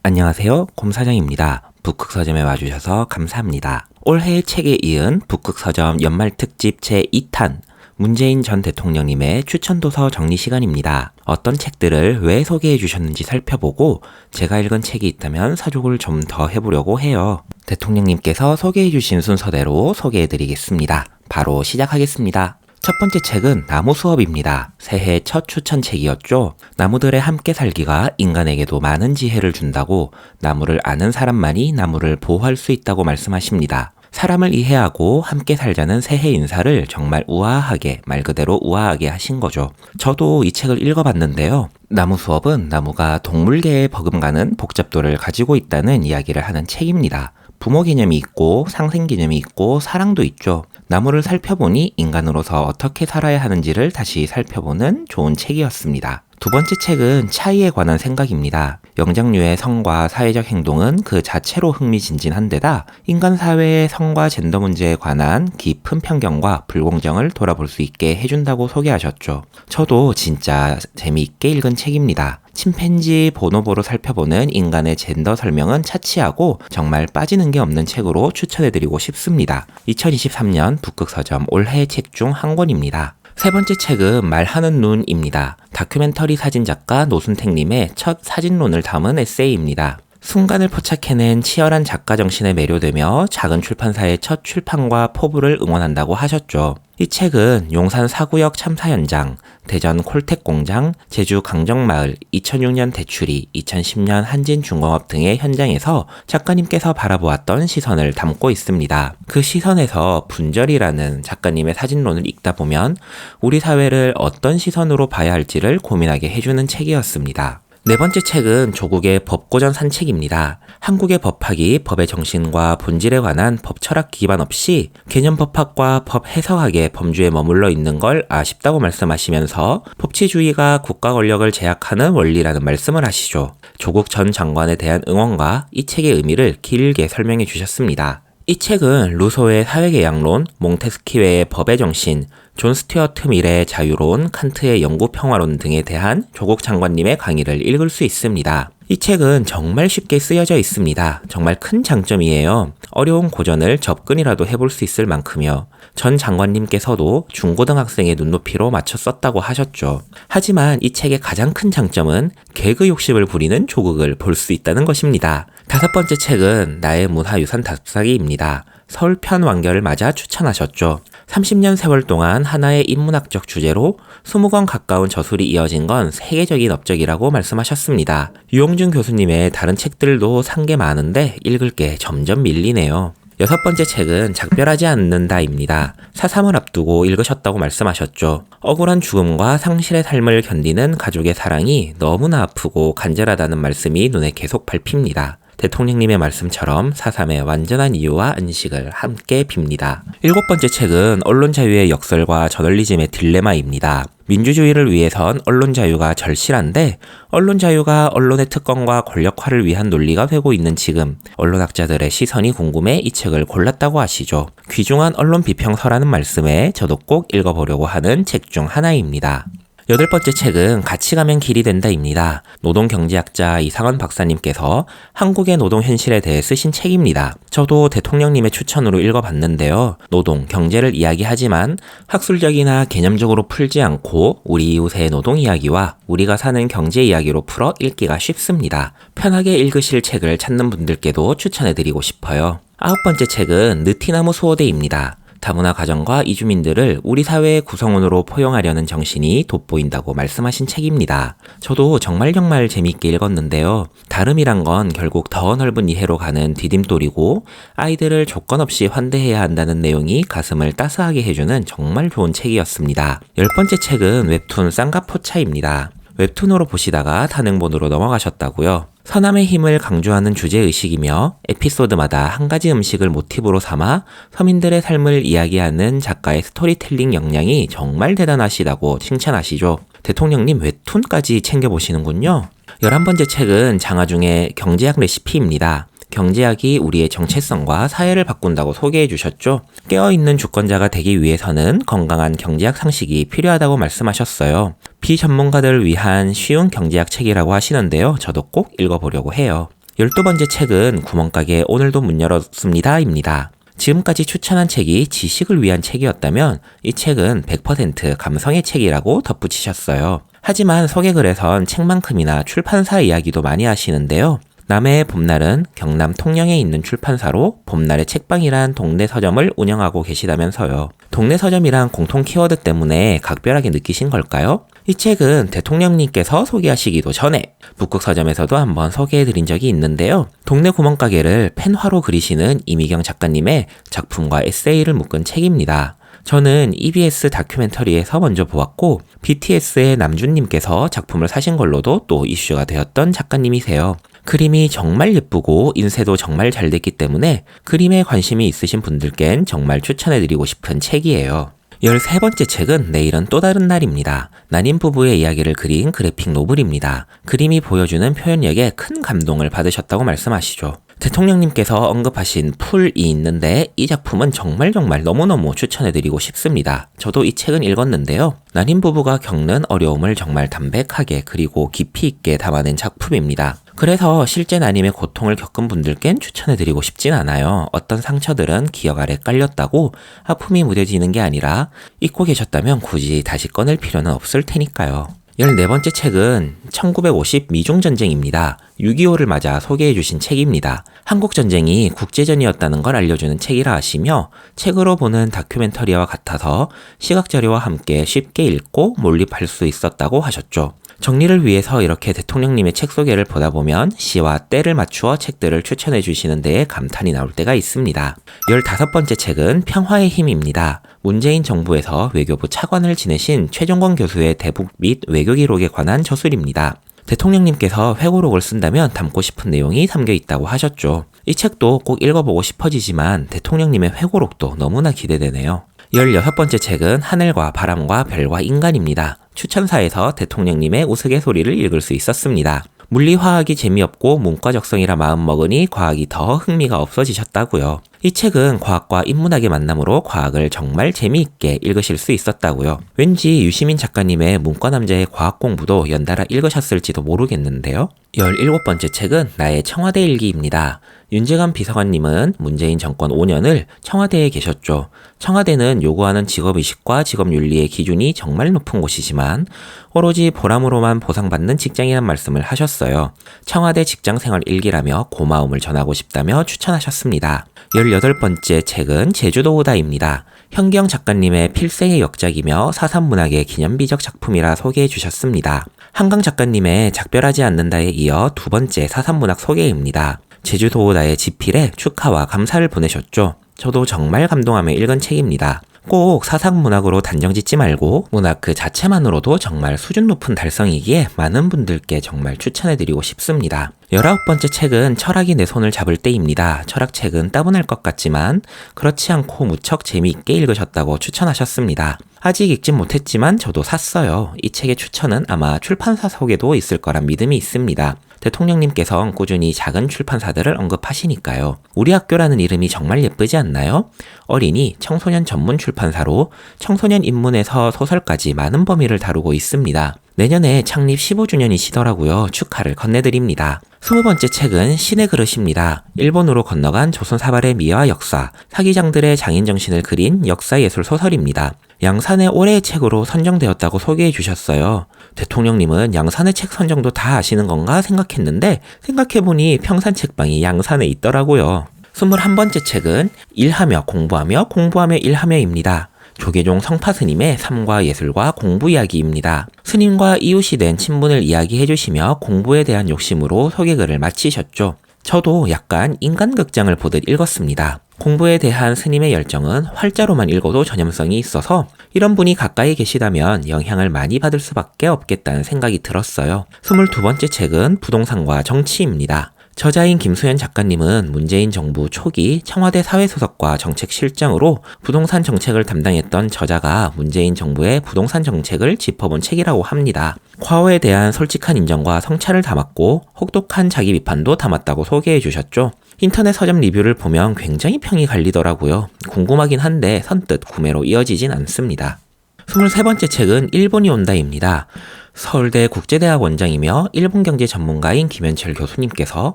안녕하세요. 곰사장입니다. 북극서점에 와주셔서 감사합니다. 올해의 책에 이은 북극서점 연말특집 제2탄 문재인 전 대통령님의 추천도서 정리 시간입니다. 어떤 책들을 왜 소개해 주셨는지 살펴보고 제가 읽은 책이 있다면 사족을 좀 더 해보려고 해요. 대통령님께서 소개해 주신 순서대로 소개해 드리겠습니다. 바로 시작하겠습니다. 첫 번째 책은 나무 수업입니다. 새해 첫 추천책이었죠. 나무들의 함께 살기가 인간에게도 많은 지혜를 준다고 나무를 아는 사람만이 나무를 보호할 수 있다고 말씀하십니다. 사람을 이해하고 함께 살자는 새해 인사를 정말 우아하게, 말 그대로 우아하게 하신 거죠. 저도 이 책을 읽어봤는데요. 나무 수업은 나무가 동물계에 버금가는 복잡도를 가지고 있다는 이야기를 하는 책입니다. 부모 개념이 있고 상생 개념이 있고 사랑도 있죠. 나무를 살펴보니 인간으로서 어떻게 살아야 하는지를 다시 살펴보는 좋은 책이었습니다. 두 번째 책은 차이에 관한 생각입니다. 영장류의 성과 사회적 행동은 그 자체로 흥미진진한 데다 인간 사회의 성과 젠더 문제에 관한 깊은 편견과 불공정을 돌아볼 수 있게 해준다고 소개하셨죠. 저도 진짜 재미있게 읽은 책입니다. 침팬지 보노보로 살펴보는 인간의 젠더 설명은 차치하고 정말 빠지는 게 없는 책으로 추천해드리고 싶습니다. 2023년 북극서점 올해의 책 중 한 권입니다. 세 번째 책은 말하는 눈입니다. 다큐멘터리 사진작가 노순택님의 첫 사진론을 담은 에세이입니다. 순간을 포착해낸 치열한 작가 정신에 매료되며 작은 출판사의 첫 출판과 포부를 응원한다고 하셨죠. 이 책은 용산 사구역 참사 현장, 대전 콜텍 공장, 제주 강정마을, 2006년 대출이, 2010년 한진중공업 등의 현장에서 작가님께서 바라보았던 시선을 담고 있습니다. 그 시선에서 분절이라는 작가님의 사진론을 읽다 보면 우리 사회를 어떤 시선으로 봐야 할지를 고민하게 해주는 책이었습니다. 네 번째 책은 조국의 법고전 산책입니다. 한국의 법학이 법의 정신과 본질에 관한 법 철학 기반 없이 개념 법학과 법 해석학의 범주에 머물러 있는 걸 아쉽다고 말씀하시면서 법치주의가 국가 권력을 제약하는 원리라는 말씀을 하시죠. 조국 전 장관에 대한 응원과 이 책의 의미를 길게 설명해 주셨습니다. 이 책은 루소의 사회계약론, 몽테스키웨의 법의 정신, 존 스튜어트 밀의 자유로운 칸트의 영구평화론 등에 대한 조국 장관님의 강의를 읽을 수 있습니다. 이 책은 정말 쉽게 쓰여져 있습니다. 정말 큰 장점이에요. 어려운 고전을 접근이라도 해볼 수 있을 만큼요. 전 장관님께서도 중고등학생의 눈높이로 맞춰 썼다고 하셨죠. 하지만 이 책의 가장 큰 장점은 개그 욕심을 부리는 조국을 볼 수 있다는 것입니다. 다섯 번째 책은 나의 문화유산 답사기입니다. 서울편 완결을 맞아 추천하셨죠. 30년 세월 동안 하나의 인문학적 주제로 20권 가까운 저술이 이어진 건 세계적인 업적이라고 말씀하셨습니다. 유홍준 교수님의 다른 책들도 산 게 많은데 읽을 게 점점 밀리네요. 여섯 번째 책은 작별하지 않는다입니다. 4.3을 앞두고 읽으셨다고 말씀하셨죠. 억울한 죽음과 상실의 삶을 견디는 가족의 사랑이 너무나 아프고 간절하다는 말씀이 눈에 계속 밟힙니다. 대통령님의 말씀처럼 4.3의 완전한 이유와 안식을 함께 빕니다. 일곱 번째 책은 언론 자유의 역설과 저널리즘의 딜레마입니다. 민주주의를 위해선 언론 자유가 절실한데 언론 자유가 언론의 특권과 권력화를 위한 논리가 되고 있는 지금 언론학자들의 시선이 궁금해 이 책을 골랐다고 하시죠. 귀중한 언론 비평서라는 말씀에 저도 꼭 읽어보려고 하는 책 중 하나입니다. 여덟 번째 책은 같이 가면 길이 된다입니다. 노동경제학자 이상원 박사님께서 한국의 노동 현실에 대해 쓰신 책입니다. 저도 대통령님의 추천으로 읽어봤는데요. 노동, 경제를 이야기하지만 학술적이나 개념적으로 풀지 않고 우리 이웃의 노동 이야기와 우리가 사는 경제 이야기로 풀어 읽기가 쉽습니다. 편하게 읽으실 책을 찾는 분들께도 추천해드리고 싶어요. 아홉 번째 책은 느티나무 수호대입니다. 다문화 가정과 이주민들을 우리 사회의 구성원으로 포용하려는 정신이 돋보인다고 말씀하신 책입니다. 저도 정말 재미있게 읽었는데요. 다름이란 건 결국 더 넓은 이해로 가는 디딤돌이고 아이들을 조건 없이 환대해야 한다는 내용이 가슴을 따스하게 해주는 정말 좋은 책이었습니다. 열 번째 책은 웹툰 쌍가포차입니다. 웹툰으로 보시다가 단행본으로 넘어가셨다고요? 서남의 힘을 강조하는 주제의식이며 에피소드마다 한 가지 음식을 모티브로 삼아 서민들의 삶을 이야기하는 작가의 스토리텔링 역량이 정말 대단하시다고 칭찬하시죠. 대통령님 웹툰까지 챙겨보시는군요. 11번째 책은 장하중의 경제학 레시피입니다. 경제학이 우리의 정체성과 사회를 바꾼다고 소개해 주셨죠. 깨어있는 주권자가 되기 위해서는 건강한 경제학 상식이 필요하다고 말씀하셨어요. 비전문가들을 위한 쉬운 경제학 책이라고 하시는데요. 저도 꼭 읽어보려고 해요. 12번째 책은 구멍가게 오늘도 문 열었습니다 입니다. 지금까지 추천한 책이 지식을 위한 책이었다면 이 책은 100% 감성의 책이라고 덧붙이셨어요. 하지만 소개글에선 책만큼이나 출판사 이야기도 많이 하시는데요. 남해의 봄날은 경남 통영에 있는 출판사로 봄날의 책방이란 동네 서점을 운영하고 계시다면서요. 동네 서점이란 공통 키워드 때문에 각별하게 느끼신 걸까요? 이 책은 대통령님께서 소개하시기도 전에 북극 서점에서도 한번 소개해드린 적이 있는데요. 동네 구멍가게를 펜화로 그리시는 이미경 작가님의 작품과 에세이를 묶은 책입니다. 저는 EBS 다큐멘터리에서 먼저 보았고 BTS의 남준님께서 작품을 사신 걸로도 또 이슈가 되었던 작가님이세요. 그림이 정말 예쁘고 인쇄도 정말 잘 됐기 때문에 그림에 관심이 있으신 분들께는 정말 추천해드리고 싶은 책이에요. 13번째 책은 내일은 또 다른 날입니다. 난임 부부의 이야기를 그린 그래픽 노블입니다. 그림이 보여주는 표현력에 큰 감동을 받으셨다고 말씀하시죠. 대통령님께서 언급하신 풀이 있는데 이 작품은 정말 너무너무 추천해드리고 싶습니다. 저도 이 책은 읽었는데요. 난임 부부가 겪는 어려움을 정말 담백하게 그리고 깊이 있게 담아낸 작품입니다. 그래서 실제 난임의 고통을 겪은 분들께는 추천해드리고 싶진 않아요. 어떤 상처들은 기억 아래 깔렸다고 아픔이 무뎌지는 게 아니라 잊고 계셨다면 굳이 다시 꺼낼 필요는 없을 테니까요. 14번째 책은 1950 미중전쟁입니다. 6.25를 맞아 소개해주신 책입니다. 한국전쟁이 국제전이었다는 걸 알려주는 책이라 하시며 책으로 보는 다큐멘터리와 같아서 시각자료와 함께 쉽게 읽고 몰입할 수 있었다고 하셨죠. 정리를 위해서 이렇게 대통령님의 책 소개를 보다 보면 시와 때를 맞추어 책들을 추천해 주시는 데에 감탄이 나올 때가 있습니다. 15번째 책은 평화의 힘입니다. 문재인 정부에서 외교부 차관을 지내신 최종권 교수의 대북 및 외교 기록에 관한 저술입니다. 대통령님께서 회고록을 쓴다면 담고 싶은 내용이 담겨 있다고 하셨죠. 이 책도 꼭 읽어보고 싶어지지만 대통령님의 회고록도 너무나 기대되네요. 16번째 책은 하늘과 바람과 별과 인간입니다. 추천사에서 대통령님의 우스갯소리를 읽을 수 있었습니다. 물리화학이 재미없고 문과적성이라 마음먹으니 과학이 더 흥미가 없어지셨다고요. 이 책은 과학과 인문학의 만남으로 과학을 정말 재미있게 읽으실 수 있었다고요. 왠지 유시민 작가님의 문과 남자의 과학 공부도 연달아 읽으셨을지도 모르겠는데요. 17번째 책은 나의 청와대 일기입니다. 윤재관 비서관님은 문재인 정권 5년을 청와대에 계셨죠. 청와대는 요구하는 직업의식과 직업윤리의 기준이 정말 높은 곳이지만 오로지 보람으로만 보상받는 직장이란 말씀을 하셨어요. 청와대 직장생활 일기라며 고마움을 전하고 싶다며 추천하셨습니다. 18번째 책은 제주도 오다입니다. 현경 작가님의 필생의 역작이며 사삼문학의 기념비적 작품이라 소개해 주셨습니다. 한강 작가님의 작별하지 않는다에 이어 두 번째 사삼문학 소개입니다. 제주도 오다의 지필에 축하와 감사를 보내셨죠. 저도 정말 감동하며 읽은 책입니다. 꼭 사상문학으로 단정 짓지 말고 문학 그 자체만으로도 정말 수준 높은 달성이기에 많은 분들께 정말 추천해드리고 싶습니다. 19번째 책은 철학이 내 손을 잡을 때입니다. 철학책은 따분할 것 같지만 그렇지 않고 무척 재미있게 읽으셨다고 추천하셨습니다. 아직 읽진 못했지만 저도 샀어요. 이 책의 추천은 아마 출판사 소개도 있을 거란 믿음이 있습니다. 대통령님께서 꾸준히 작은 출판사들을 언급하시니까요. 우리 학교라는 이름이 정말 예쁘지 않나요? 어린이, 청소년 전문 출판사로 청소년 입문에서 소설까지 많은 범위를 다루고 있습니다. 내년에 창립 15주년이시더라고요. 축하를 건네드립니다. 20번째 책은 신의 그릇입니다. 일본으로 건너간 조선사발의 미와 역사, 사기장들의 장인정신을 그린 역사예술 소설입니다. 양산의 올해의 책으로 선정되었다고 소개해 주셨어요. 대통령님은 양산의 책 선정도 다 아시는 건가 생각했는데 생각해보니 평산책방이 양산에 있더라고요. 21번째 책은 일하며 공부하며 공부하며 일하며입니다. 조계종 성파스님의 삶과 예술과 공부 이야기입니다. 스님과 이웃이 된 친분을 이야기해주시며 공부에 대한 욕심으로 소개글을 마치셨죠. 저도 약간 인간극장을 보듯 읽었습니다. 공부에 대한 스님의 열정은 활자로만 읽어도 전염성이 있어서 이런 분이 가까이 계시다면 영향을 많이 받을 수밖에 없겠다는 생각이 들었어요. 22번째 책은 부동산과 정치입니다. 저자인 김수현 작가님은 문재인 정부 초기 청와대 사회수석과 정책실장으로 부동산 정책을 담당했던 저자가 문재인 정부의 부동산 정책을 짚어본 책이라고 합니다. 과거에 대한 솔직한 인정과 성찰을 담았고 혹독한 자기 비판도 담았다고 소개해 주셨죠. 인터넷 서점 리뷰를 보면 굉장히 평이 갈리더라고요. 궁금하긴 한데 선뜻 구매로 이어지진 않습니다. 23번째 책은 일본이 온다입니다. 서울대 국제대학 원장이며 일본 경제 전문가인 김현철 교수님께서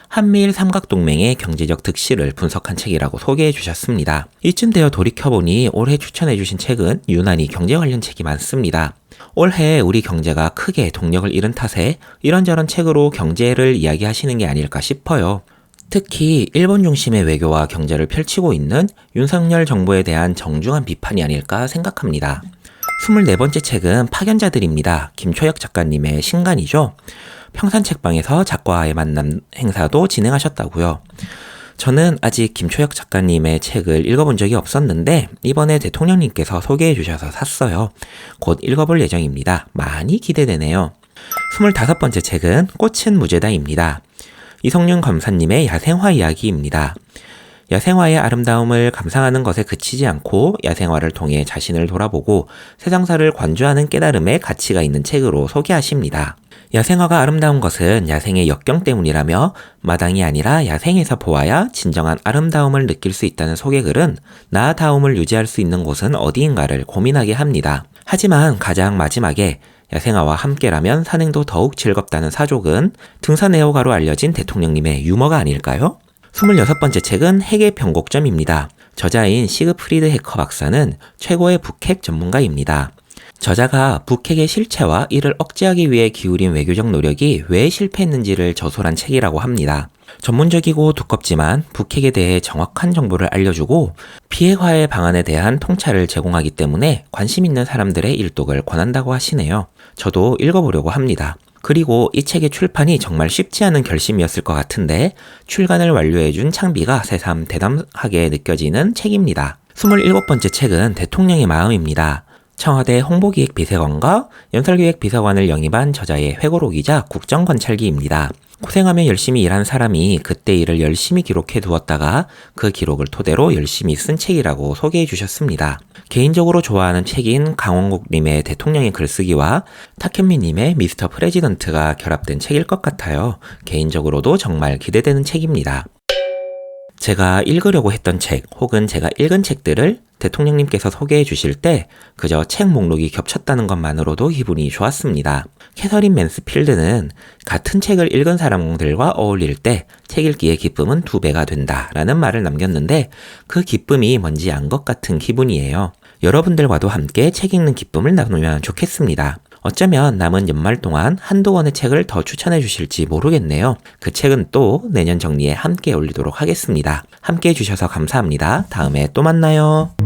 한미일 삼각동맹의 경제적 득실을 분석한 책이라고 소개해 주셨습니다. 이쯤 되어 돌이켜보니 올해 추천해 주신 책은 유난히 경제 관련 책이 많습니다. 올해 우리 경제가 크게 동력을 잃은 탓에 이런저런 책으로 경제를 이야기하시는 게 아닐까 싶어요. 특히 일본 중심의 외교와 경제를 펼치고 있는 윤석열 정부에 대한 정중한 비판이 아닐까 생각합니다. 24번째 책은 파견자들입니다. 김초혁 작가님의 신간이죠. 평산책방에서 작가와의 만남 행사도 진행하셨다고요. 저는 아직 김초혁 작가님의 책을 읽어본 적이 없었는데 이번에 대통령님께서 소개해 주셔서 샀어요. 곧 읽어볼 예정입니다. 많이 기대되네요. 25번째 책은 꽃은 무죄다입니다. 이성윤 검사님의 야생화 이야기입니다. 야생화의 아름다움을 감상하는 것에 그치지 않고 야생화를 통해 자신을 돌아보고 세상사를 관조하는 깨달음의 가치가 있는 책으로 소개하십니다. 야생화가 아름다운 것은 야생의 역경 때문이라며 마당이 아니라 야생에서 보아야 진정한 아름다움을 느낄 수 있다는 소개글은 나아다움을 유지할 수 있는 곳은 어디인가를 고민하게 합니다. 하지만 가장 마지막에 야생화와 함께라면 산행도 더욱 즐겁다는 사족은 등산 애호가로 알려진 대통령님의 유머가 아닐까요? 26번째 책은 핵의 변곡점입니다. 저자인 시그프리드 해커 박사는 최고의 북핵 전문가입니다. 저자가 북핵의 실체와 이를 억제하기 위해 기울인 외교적 노력이 왜 실패했는지를 저술한 책이라고 합니다. 전문적이고 두껍지만 북핵에 대해 정확한 정보를 알려주고 비핵화의 방안에 대한 통찰을 제공하기 때문에 관심 있는 사람들의 일독을 권한다고 하시네요. 저도 읽어보려고 합니다. 그리고 이 책의 출판이 정말 쉽지 않은 결심이었을 것 같은데 출간을 완료해준 창비가 새삼 대담하게 느껴지는 책입니다. 27번째 책은 대통령의 마음입니다. 청와대 홍보기획비서관과 연설기획비서관을 영입한 저자의 회고록이자 국정관찰기입니다. 고생하며 열심히 일한 사람이 그때 일을 열심히 기록해 두었다가 그 기록을 토대로 열심히 쓴 책이라고 소개해 주셨습니다. 개인적으로 좋아하는 책인 강원국님의 대통령의 글쓰기와 탁현미님의 미스터 프레지던트가 결합된 책일 것 같아요. 개인적으로도 정말 기대되는 책입니다. 제가 읽으려고 했던 책 혹은 제가 읽은 책들을 대통령님께서 소개해 주실 때 그저 책 목록이 겹쳤다는 것만으로도 기분이 좋았습니다. 캐서린 맨스필드는 같은 책을 읽은 사람들과 어울릴 때 책 읽기의 기쁨은 2배가 된다라는 말을 남겼는데 그 기쁨이 뭔지 안 것 같은 기분이에요. 여러분들과도 함께 책 읽는 기쁨을 나누면 좋겠습니다. 어쩌면 남은 연말 동안 한두 권의 책을 더 추천해 주실지 모르겠네요. 그 책은 또 내년 정리에 함께 올리도록 하겠습니다. 함께 해주셔서 감사합니다. 다음에 또 만나요.